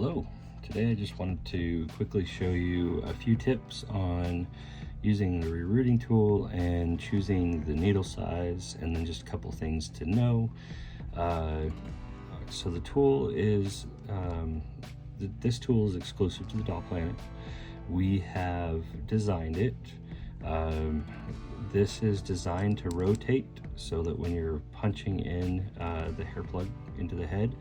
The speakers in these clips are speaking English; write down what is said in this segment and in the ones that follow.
Hello, today I just wanted to quickly show you a few tips on using the rerooting tool and choosing the needle size, and then just a couple things to know. So the tool is, this tool is exclusive to the Doll Planet. We have designed it. This is designed to rotate so that when you're punching in the hair plug into the head,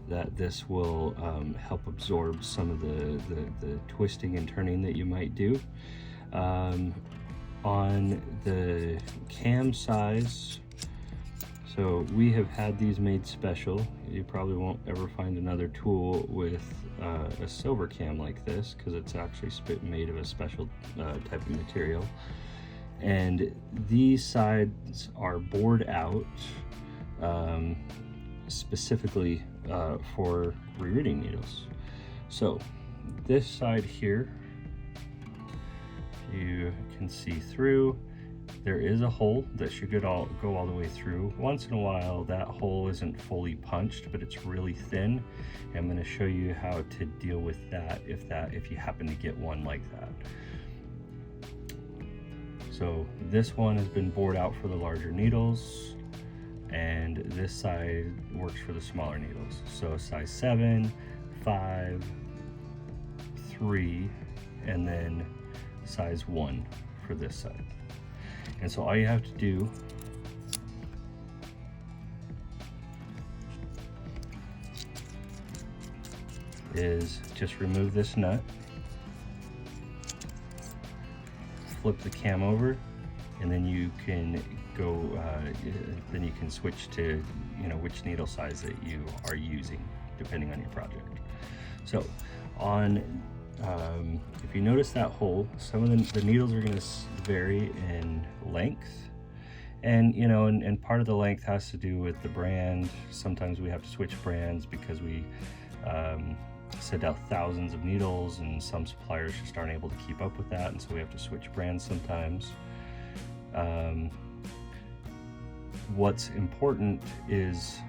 that this will help absorb some of the twisting and turning that you might do. On the cam size, so we have had these made special. You probably won't ever find another tool with a silver cam like this, because it's actually made of a special type of material. And these sides are bored out specifically for rerooting needles. So this side here, you can see through, there is a hole that should go all the way through. Once in a while that hole isn't fully punched, but it's really thin. And I'm going to show you how to deal with that if you happen to get one like that. So this one has been bored out for the larger needles, and this side works for the smaller needles. So size 7, 5, 3, and then size 1 for this side. And so all you have to do is just remove this nut, flip the cam over, and then you can go, then you can switch to, which needle size that you are using depending on your project. So on, if you notice that hole, some of the needles are going to vary in length, and and part of the length has to do with the brand. Sometimes we have to switch brands because we send out thousands of needles, and some suppliers just aren't able to keep up with that, and so we have to switch brands sometimes. What's important is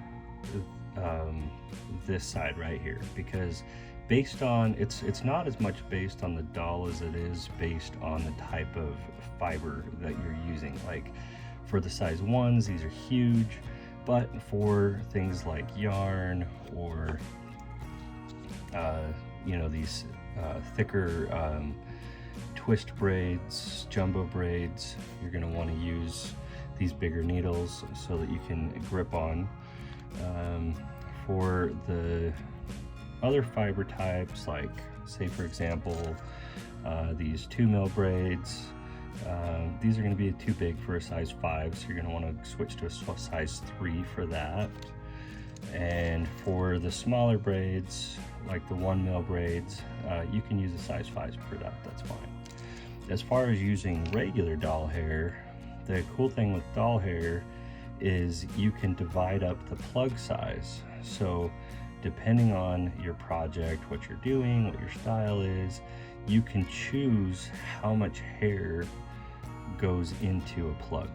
this side right here, because based on, it's not as much based on the doll as it is based on the type of fiber that you're using. Like for the size 1s, these are huge, but for things like yarn or these thicker twist braids, jumbo braids, you're going to want to use these bigger needles so that you can grip on. For the other fiber types, like say for example these 2mm braids, these are going to be too big for a size 5, so you're going to want to switch to a size 3 for that. And for the smaller braids, like the 1mm braids, you can use a size 5 for that, that's fine. As far as using regular doll hair, the cool thing with doll hair is you can divide up the plug size. So depending on your project, what you're doing, what your style is, you can choose how much hair goes into a plug.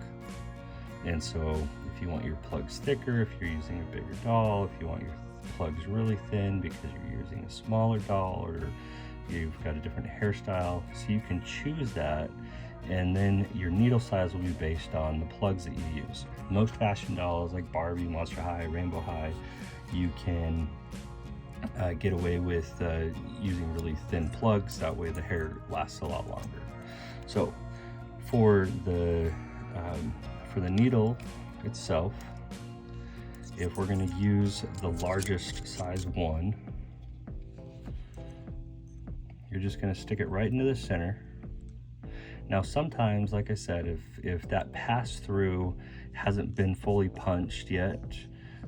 And so if you want your plugs thicker, if you're using a bigger doll, if you want your plugs really thin because you're using a smaller doll, or you've got a different hairstyle, so you can choose that, and then your needle size will be based on the plugs that you use. Most fashion dolls like Barbie, Monster High, Rainbow High, you can get away with using really thin plugs. That way the hair lasts a lot longer. So for the needle itself, if we're going to use the largest size 1, you're just going to stick it right into the center. Now sometimes, like I said, if that pass through hasn't been fully punched yet,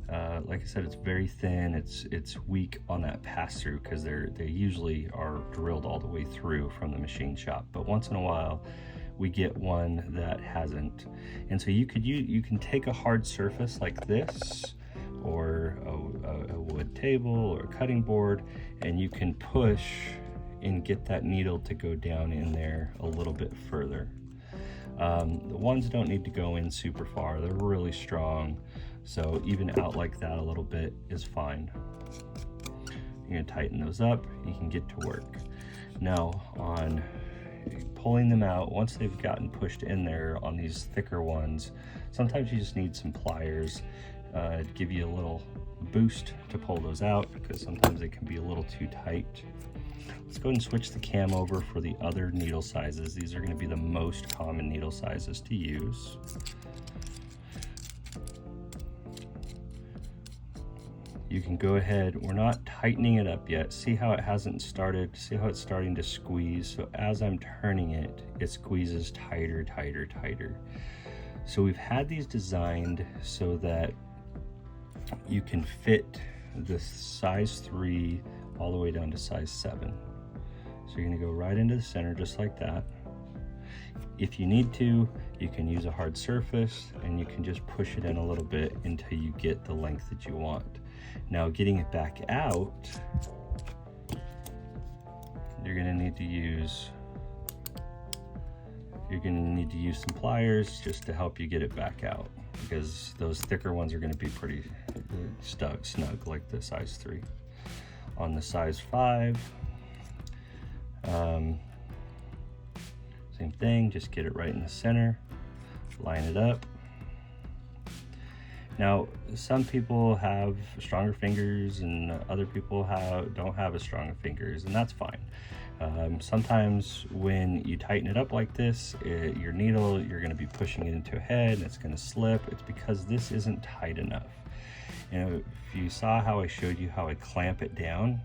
like I said, it's very thin, it's weak on that pass through, because they usually are drilled all the way through from the machine shop, but once in a while we get one that hasn't. And so you can take a hard surface like this, or a wood table or a cutting board, and you can push and get that needle to go down in there a little bit further. The ones don't need to go in super far, they're really strong, so even out like that a little bit is fine. You're gonna tighten those up, you can get to work. Now on pulling them out, once they've gotten pushed in there on these thicker ones, sometimes you just need some pliers to give you a little boost to pull those out, because sometimes they can be a little too tight. Let's go ahead and switch the cam over for the other needle sizes. These are going to be the most common needle sizes to use. You can go ahead, we're not tightening it up yet. See how it hasn't started, see how it's starting to squeeze. So as I'm turning it, it squeezes tighter, tighter, tighter. So we've had these designed so that you can fit the size 3 all the way down to size 7. So you're gonna go right into the center just like that. If you need to, you can use a hard surface and you can just push it in a little bit until you get the length that you want. Now getting it back out, you're gonna need to use some pliers just to help you get it back out, because those thicker ones are gonna be pretty snug like the size 3. On the size 5, same thing, just get it right in the center, line it up. Now, some people have stronger fingers and other people don't have as strong fingers, and that's fine. Sometimes when you tighten it up like this, your needle, you're gonna be pushing it into a head and it's gonna slip. It's because this isn't tight enough. You know, if you saw how I showed you how I clamp it down,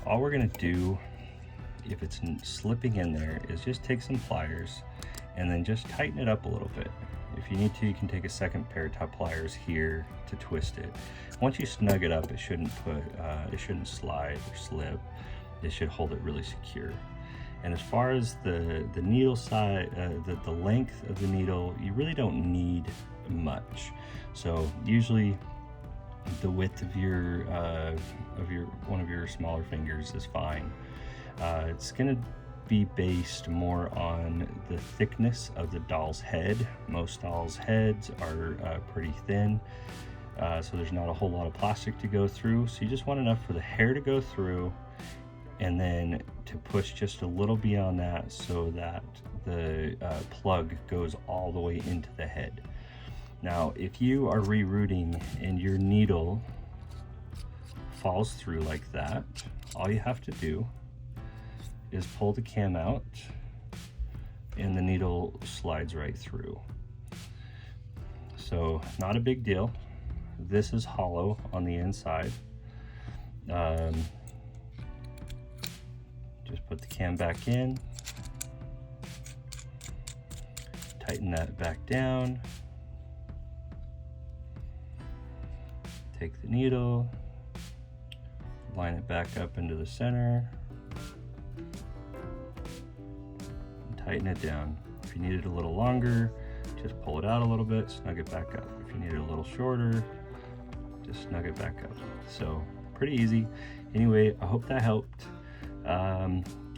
all we're gonna do, if it's slipping in there, is just take some pliers and then just tighten it up a little bit. If you need to, you can take a second pair of top pliers here to twist it. Once you snug it up, it shouldn't slide or slip. It should hold it really secure. And as far as the needle size, the length of the needle, you really don't need much. So usually the width of one of your smaller fingers is fine. It's gonna be based more on the thickness of the doll's head. Most dolls' heads are pretty thin, so there's not a whole lot of plastic to go through. So you just want enough for the hair to go through, and then to push just a little beyond that so that the plug goes all the way into the head. Now, if you are rerooting and your needle falls through like that, all you have to do is pull the cam out and the needle slides right through. So not a big deal. This is hollow on the inside. Just put the cam back in, tighten that back down, take the needle, line it back up into the center, tighten it down. If you need it a little longer, just pull it out a little bit, snug it back up. If you need it a little shorter, just snug it back up. So pretty easy. Anyway, I hope that helped.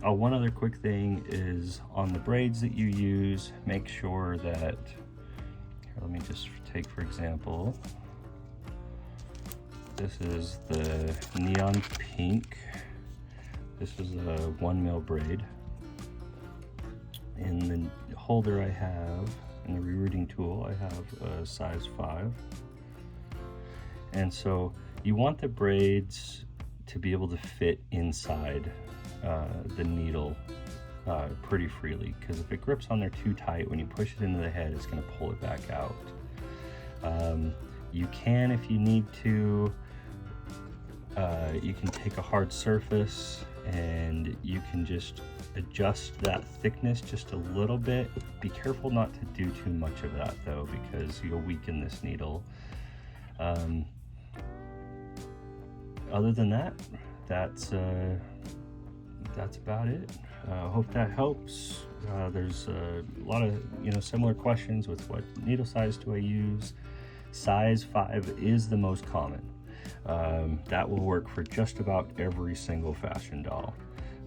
One other quick thing is on the braids that you use, make sure that, here, let me just take for example, this is the neon pink. This is a 1 mil braid. In the holder I have, in the rerooting tool, I have a size 5. And so you want the braids to be able to fit inside the needle pretty freely, because if it grips on there too tight, when you push it into the head, it's going to pull it back out. You can, if you need to, you can take a hard surface and you can just adjust that thickness just a little bit. Be careful not to do too much of that though, because you'll weaken this needle. Other than that, that's about it. Hope that helps. There's a lot of similar questions with what needle size do I use. Size 5 is the most common. That will work for just about every single fashion doll.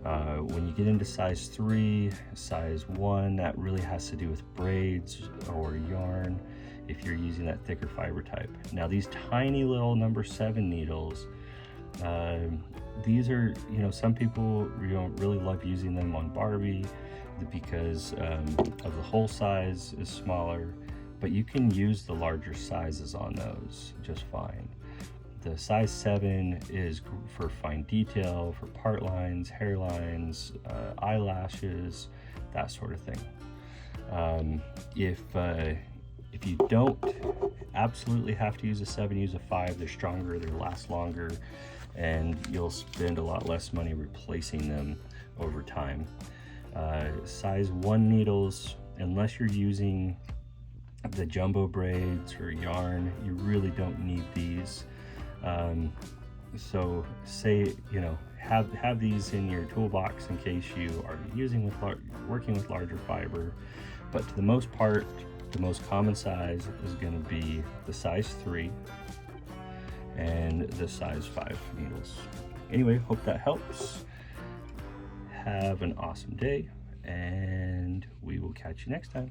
When you get into size 3, size 1, that really has to do with braids or yarn if you're using that thicker fiber type. Now these tiny little number 7 needles, These are, you know, some people, you know, really love using them on Barbie because of the hole size is smaller, but you can use the larger sizes on those just fine. The size 7 is for fine detail, for part lines, hairlines, eyelashes, that sort of thing. If you don't absolutely have to use a 7, use a 5. They're stronger, they last longer, and you'll spend a lot less money replacing them over time. Size 1 needles, unless you're using the jumbo braids or yarn, you really don't need these. So say, you know, have these in your toolbox in case you are working with larger fiber, but for the most part, the most common size is going to be the size 3 and the size 5 needles. Anyway, hope that helps. Have an awesome day, and we will catch you next time.